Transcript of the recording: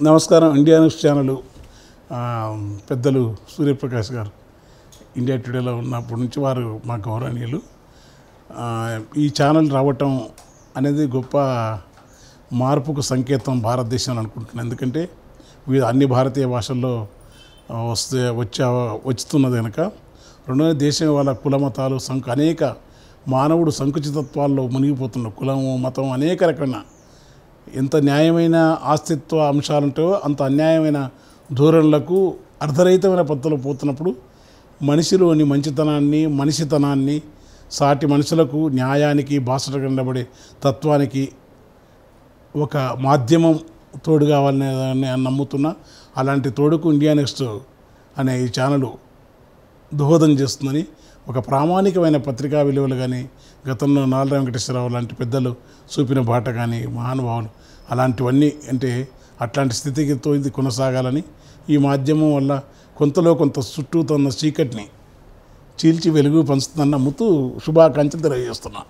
నమస్కారం. India news channel పెద్దలు సూర్యప్రకాష్ గారు ఇండియా టుడేలో ఉన్నప్పటి నుంచి వారు మా గౌరవనీయులు. ఈ ఛానల్ రావటం అనేది గొప్ప మార్పుకు సంకేతం భారతదేశంలో అనుకుంటున్నాను. ఎందుకంటే అన్ని భారతీయ భాషల్లో వచ్చుతున్నది కనుక. రెండోది, దేశం వాళ్ళ కులమతాలు అనేక మానవుడు సంకుచితత్వాల్లో మునిగిపోతున్న కులము మతం అనేక రకమైన ఎంత న్యాయమైన అస్తిత్వ అంశాలుంటాయో అంత అన్యాయమైన ధోరణులకు అర్ధరహితమైన పద్ధతిలో పోతున్నప్పుడు మనిషిలోని మంచితనాన్ని మనిషితనాన్ని సాటి మనుషులకు న్యాయానికి బాసటగా నిలబడే తత్వానికి ఒక మాధ్యమం తోడు కావాలని నమ్ముతున్నా. అలాంటి తోడుకు ఇండియా నెక్స్ట్ అనే ఈ ఛానల్ దోహదం చేస్తుందని, ఒక ప్రామాణికమైన పత్రికా విలువలు కానీ గతంలో నాలుగు వెంకటేశ్వరరావు లాంటి పెద్దలు చూపిన బాట కానీ మహానుభావులు అలాంటివన్నీ అంటే అట్లాంటి స్థితితో ఇది కొనసాగాలని, ఈ మాధ్యమం వల్ల కొంతలో కొంత చుట్టూ తన చీకటిని చీల్చి వెలుగు పంచుతుందన్న శుభాకాంక్షలు తెలియజేస్తున్నా.